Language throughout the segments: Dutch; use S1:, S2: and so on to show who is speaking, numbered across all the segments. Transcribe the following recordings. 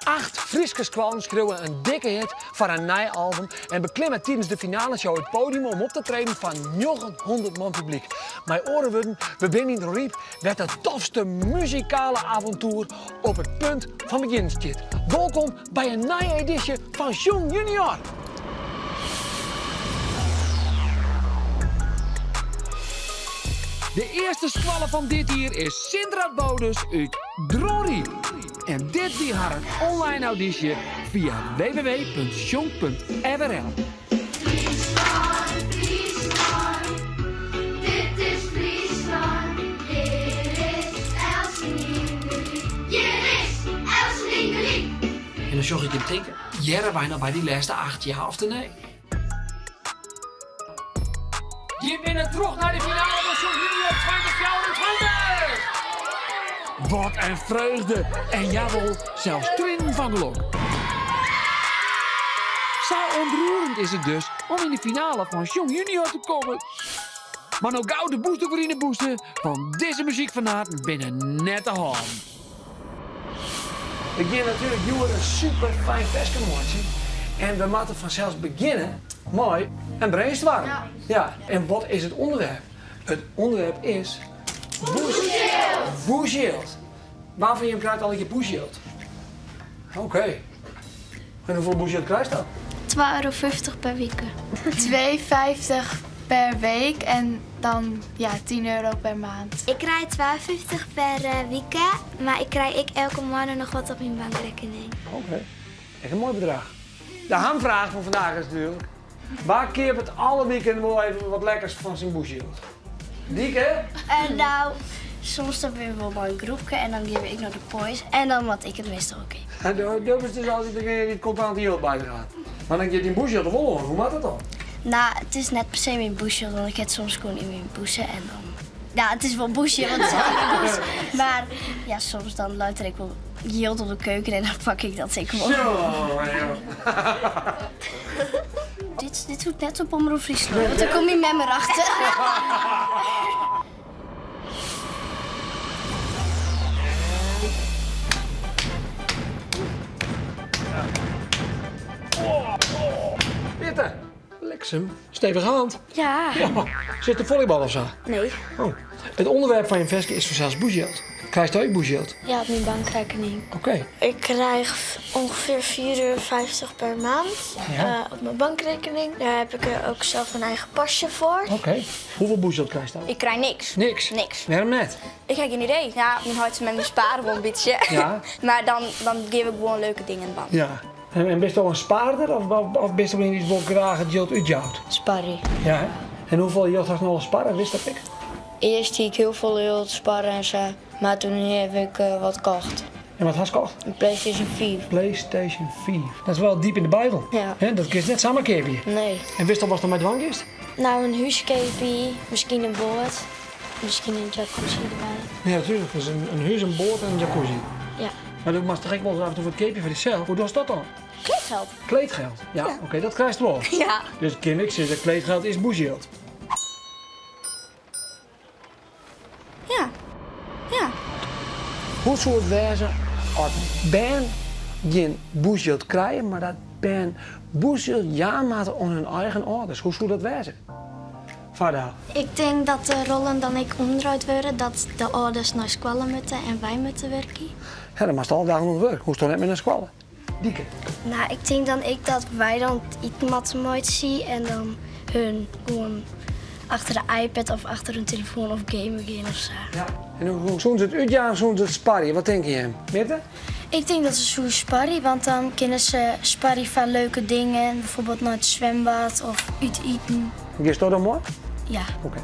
S1: 8 Frieske squallen schreeuwen een dikke hit voor een nieuw album en beklimmen tijdens de finale show het podium om op te treden van 900 man publiek. Mijn oren worden, we binnen in de riep, werd het tofste muzikale avontuur op het punt van beginstijd. Welkom bij een nieuwe editie van Jong Junior. De eerste squalle van dit hier is Sindrat Bodus uit Droriep. En dit wie haar een online auditie via www.jong.nl.
S2: Friesland, dit is Friesland. Hier is Elseningeliek. Hier is Elseningeliek.
S1: En dan zag ik hem denken, jaren wij nog bij die laatste 8 jaar of nee? Je bent terug naar de finale van Jong Junior 2024! Wat een vreugde! En jawel, zelfs Twin van de Lok. Zo ontroerend is het dus om in de finale van Jong Junior te komen. Maar nou gauw de booster voor in de booster van deze muziekfanaten binnen net de hand. Ik ben natuurlijk jullie een super fijn festje. En we moeten vanzelfs beginnen mooi en brainstormen. Ja. En wat is het onderwerp? Het onderwerp is Boeshield. Waarvan je krijgt al je Boeshield? Oké. En hoeveel Boeshield krijg je dan?
S3: €2,50 per week. €2,50 per week en dan ja, €10 per maand.
S4: Ik krijg €2,50 per week, maar ik krijg elke maand nog wat op mijn bankrekening.
S1: Oké. Echt een mooi bedrag. De hamvraag van vandaag is natuurlijk: waar keert het alle weekend wel even wat lekkers van zijn Boeshield? Dieke?
S4: En nou, soms dan ben we wel bij een groepje en dan geef ik nog de pois en dan wat ik het meestal ook in.
S1: En dat is dus altijd degene die het contant hield bijdraagt. Maar dan je die Boeshield de volgende, hoe maakt dat dan?
S4: Nou, het is net per se mijn boesje, want ik heb soms gewoon in mijn boezen en dan... Ja, het is wel boesje, want het is ook mijn boes. Maar ja, soms dan luister ik wel yield op de keuken en dan pak ik dat zeker wel.
S1: Zo,
S4: Dit doet net op Omroep Friesland, want dan kom je met me achter.
S1: Witte, bliksem, stevige hand.
S4: Ja.
S1: Ja, zit de volleybal of zo?
S4: Nee.
S1: Oh. Het onderwerp van je vestje is vanzelfs Boeshield. Krijg je ook Boeshield?
S4: Ja, op mijn bankrekening.
S1: Oké.
S5: Ik krijg ongeveer €4,50 per maand op mijn bankrekening. Daar heb ik er ook zelf een eigen pasje voor.
S1: Oké. Hoeveel Boeshield krijg je dan?
S6: Ik krijg niks.
S1: Niks?
S6: Niks.
S1: Waarom net?
S6: Ik heb geen idee. Ja, mijn hart met mijn sparen wel een beetje.
S1: Ja.
S6: Maar dan geef ik gewoon leuke dingen aan.
S1: Ja. En bist je al een spaarder of bist je wel iets wat graag het geld uitjouwt?
S5: Sparrie.
S1: Ja. Hè? En hoeveel geld had je nog sparren, wist dat ik?
S5: Eerst had ik heel veel geld sparren en zo. Maar toen heb ik wat gekocht.
S1: En wat had je gekocht?
S5: Een PlayStation 4.
S1: PlayStation 4. Dat is wel diep in de Bijbel.
S5: Ja.
S1: Hè? Dat kun je net samen keer.
S5: Nee.
S1: En wist je al wat er met dwang is?
S5: Nou, een huiskeepie, misschien een boord. Misschien een jacuzzi erbij.
S1: Ja, natuurlijk. Dus een huis, een boord en een jacuzzi.
S5: Ja.
S1: Maar dan mag toch echt wel eens af en toe wat keepje voor jezelf. Hoe doe je dat dan?
S6: Kleedgeld.
S1: Kleedgeld. Ja, oké, dat krijg je wel.
S6: Ja.
S1: Dus Kim, ik zeg dat kleedgeld is Boeshield.
S6: Ja. Ja.
S1: Hoe zou het wezen als Ben geen Boeshield krijgen, maar dat Ben Boeshield jaarmaten aan hun eigen ouders? Hoe zou dat wezen? Vader.
S4: Ik denk dat de rollen dan ik omdraaid worden, dat de ouders naar school moeten en wij moeten werken.
S1: Ja, dan mag je al dagen aan het werk. Hoe is het dan net met een squallen? Dieke.
S4: Nou, ik denk dan dat wij dan iets mathematisch zien en dan hun gewoon achter de iPad of achter hun telefoon of gamen gaan of zo.
S1: Ja. En hoe doen ze het uitjagen of doen ze het sparren? Wat denk je hem? Mitte?
S4: Ik denk dat ze zo sparren, want dan kunnen ze sparren van leuke dingen, bijvoorbeeld naar het zwembad of uit eten.
S1: Is dat dan mooi?
S4: Ja.
S1: Oké.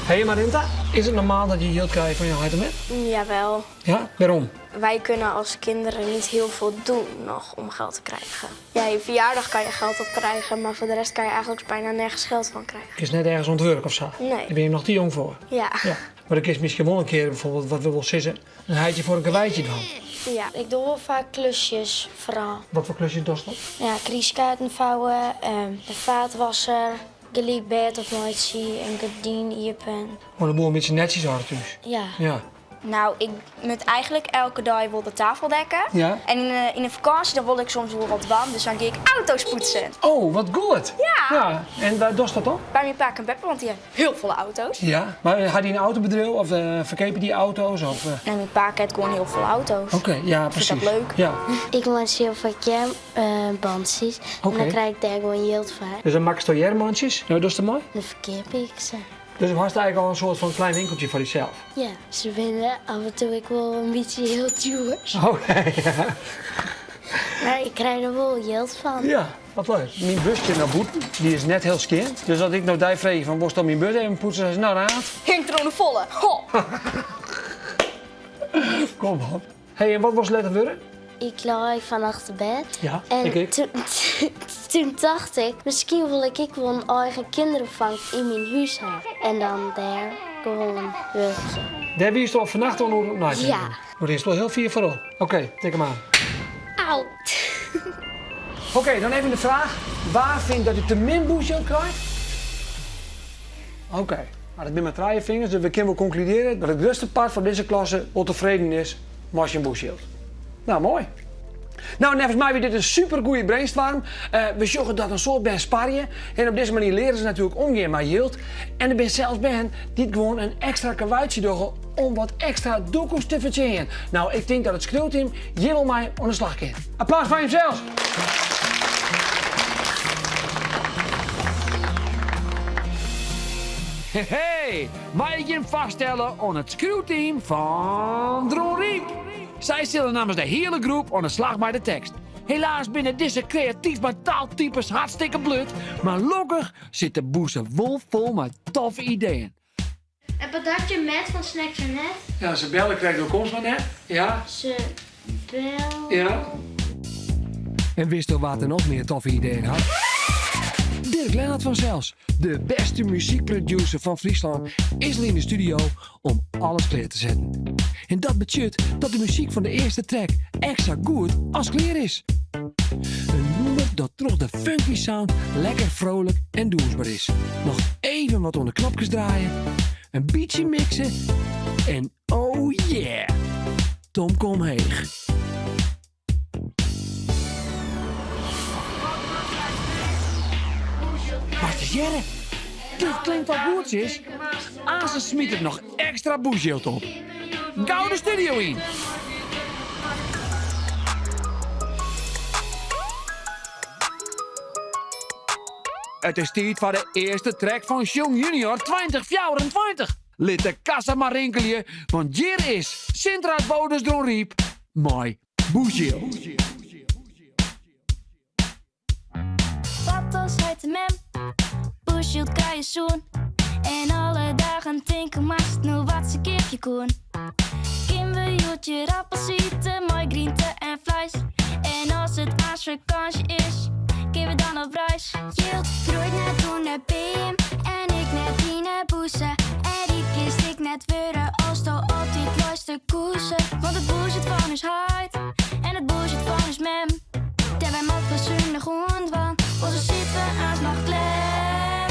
S1: Hé Marinta, is het normaal dat je geld krijgt van je appartement?
S5: Jawel.
S1: Ja, waarom?
S5: Wij kunnen als kinderen niet heel veel doen nog om geld te krijgen. Ja, je verjaardag kan je geld op krijgen, maar voor de rest kan je eigenlijk bijna nergens geld van krijgen.
S1: Is net ergens ontwerp of zo?
S5: Nee.
S1: Daar ben je nog te jong voor.
S5: Ja.
S1: Ja. Maar dan kun je misschien wel een keer bijvoorbeeld wat we wel sissen. Dan haal je voor een karweitje dan.
S5: Ja, ik doe wel vaak klusjes vooral.
S1: Wat voor klusjes doe je dan?
S5: Ja, kriiskaarten vouwen, de vaatwasser, gelijk bed of nooit zie, een gardien iepen.
S1: Gewoon een boel met z'n netjes aan thuis.
S5: Ja.
S1: Ja.
S5: Nou, ik moet eigenlijk elke dag wel de tafel dekken.
S1: Ja.
S5: En in de vakantie dan wil ik soms wel wat warm, dus dan ga ik auto's poetsen.
S1: Oh, wat goed.
S5: Ja.
S1: En waar doet dat dan?
S5: Bij mijn pa en Beppe, want die hebben heel veel auto's.
S1: Ja. Maar had hij een autobedrijf of verkepen die auto's? Of,
S5: En mijn pa heeft gewoon heel veel auto's.
S1: Oké, ja,
S5: Vind
S1: precies.
S5: dat leuk?
S1: Ja.
S4: Ik maak heel vaak bandjes. En
S1: Oké.
S4: dan krijg ik daar gewoon heel vaak.
S1: Dus dan maak je toch jermandjes? Nou, dat is te mooi.
S4: Dan verkeer ik ze.
S1: Dus dan had je eigenlijk al een soort van klein winkeltje voor jezelf.
S4: Ja, ze vinden af en toe ik wel een beetje heel duur.
S1: Oh, ja.
S4: Maar ik krijg er wel geld van.
S1: Ja, wat leuk. Mijn busje naar boeten, die is net heel skeer. Dus als ik nou die vreeg van, was dan mijn bus even poetsen? Dan zei ze, nou raad.
S5: Hing er een volle. Ho!
S1: Kom op. Hey, en wat was letter worden?
S4: Ik lag van achter bed.
S1: Ja,
S4: En
S1: ik.
S4: toen dacht ik, misschien wil ik wel een eigen kinderopvang in mijn huis hebben. En dan daar gewoon werken.
S1: Daar wie is toch vannacht al nog naar?
S4: Ja.
S1: Maar die is wel heel vier vooral. Oké, tik hem aan.
S4: Auw.
S1: Oké, dan even de vraag. Waar vind dat u te min boesje krijgt? Oké, maar dat ben maar 3 vingers. Dus we kunnen wel concluderen dat het grootste part van deze klasse wel tevreden is met je boeshield. Nou, mooi. Nou, nevens mij weer dit een super goede brainstorm. We zorgen dat een soort bij sparren. En op deze manier leren ze natuurlijk omgaan met yield. En er ben zelfs ben die gewoon een extra karweitje doen om wat extra doekoes te verdienen. Nou, ik denk dat het schreeuwteam hier mij aan de slag kan. Applaus voor jezelf. Hey, mag ik je vaststellen aan het schreeuwteam van Dron Riep. Zij zullen namens de hele groep aan de slag bij de tekst. Helaas binnen deze creatief maar taaltypes hartstikke blut, maar gelukkig zit de boeze wol vol met toffe ideeën.
S2: En patatje met van Snacks en Net.
S1: Ja, ze bellen krijgt door komst maar net. Ja,
S4: Ze bel.
S1: ja. En wist al wat er nog meer toffe ideeën had? Dirk Lennart van Zels, de beste muziekproducer van Friesland, is al in de studio om alles klaar te zetten. En dat betekent dat de muziek van de eerste track extra goed als klaar is. Een nummer dat toch de funky sound lekker vrolijk en doensbaar is. Nog even wat onder knopjes draaien, een beatje mixen en oh yeah, Tom kom heeg. Maar te jerren, dit klinkt al goed, is. Azen smiet er nog extra boeshield op. Gauw de studio in. Het is tijd voor de eerste track van Jong Junior 2024. Lid de kassa maar rinkelen, want hier is Sint-Raad Bodens Dron Riep, mooi boeshield.
S7: Wat als hij te mem, bushhield kan je zoen. En alle dagen denken maar snel wat ze keertje koen. Kim we joetje appelsieten, mooi groente en vlees. En als het aas vakantie is, kunnen we dan op reis. Jilt groeit net toen naar Beem en ik net die naar Boesen. En die kist ik net worden als to altijd luister koersen. Want het bullshit van is hard en het bullshit van is mem. En wij mogen zonder grond, want onze zitten aas nog klem.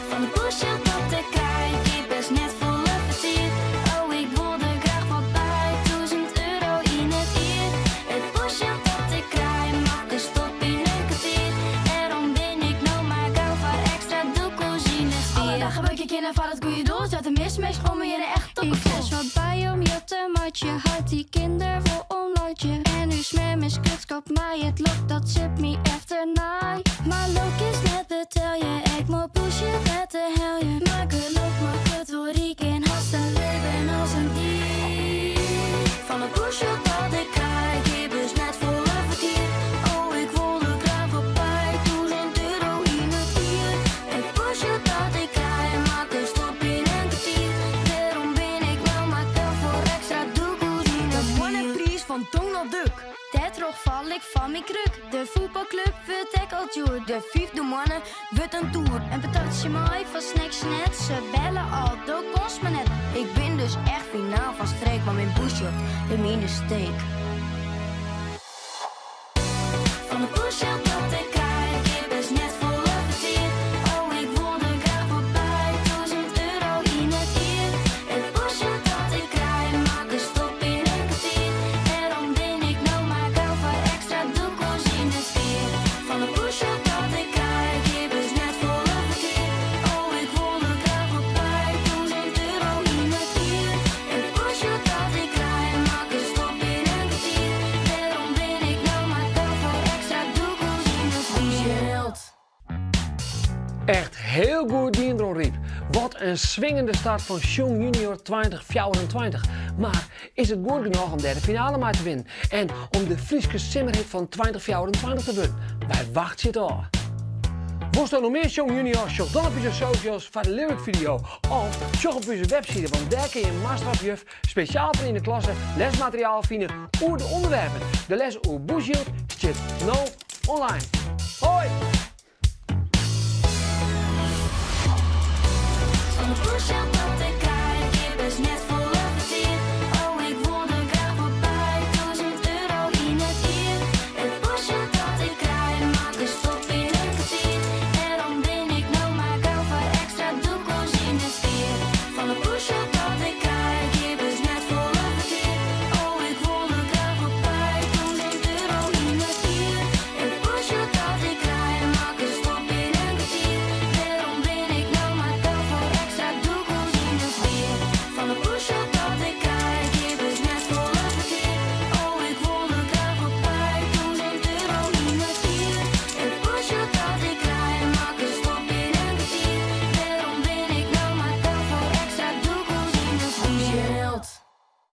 S7: Van de bullshit dat ik krijg, ik best net volle vertier. Oh, ik wilde graag wat bij, €1000 in het uur. Het bullshit dat ik krijg, mag ik stop in een kwartier. Daarom ben ik nou maar gauw voor extra doekoes in het stier. Alle dagen werk ik in en van het goede doel, zet een mismatch om me in echt op. Ik was wat bij om je te matje, had die kinder voor omlaatje. En nu smem is kutskop mij, het lukt dat zit me efter naai. Maar look is net betel je, ik moet pushen met de hel je. Maar geloof me, kut word ik in haast een leven als een dier. Van de bullshit dat ik krijg, ik is net vol vertier. Oh, ik wilde graag voorbij, €1000 in het uur. Het bullshit dat ik krijg, maak een stop in een kwartier. Daarom ben ik nou maar wel voor extra doekoes in het uur.
S8: One prijs van Donald Duck.
S7: Daardoor val ik van mijn kruk. De voetbalclub wordt ekkeltjoer.
S8: De vijfde mannen wordt een tour.
S7: En patatje mooi van Snacks net. Ze bellen al, door kost me net.
S8: Ik ben dus echt finaal van streek, maar mijn bushot, de mine steek.
S7: Van de bullshit dat ik krijg, ik best net volle vertier. Oh, ik wilde graag voorbij, €1000 in het uur. Het bullshit dat ik krijg, maak
S1: een swingende start van Jong Junior 2024. Maar is het goed genoeg om derde finale maar te winnen? En om de Frieske simmerhit van 2024 te winnen? Wij wachten het al. Voor nog meer Jong Junior, check dan op onze socials voor de lyric video. Of check op onze website, want daar kun je een masterafjuf speciaal voor in de klasse lesmateriaal vinden over de onderwerpen. De les over Bushhield zit nu online. Hoi!
S7: Van de Bushhield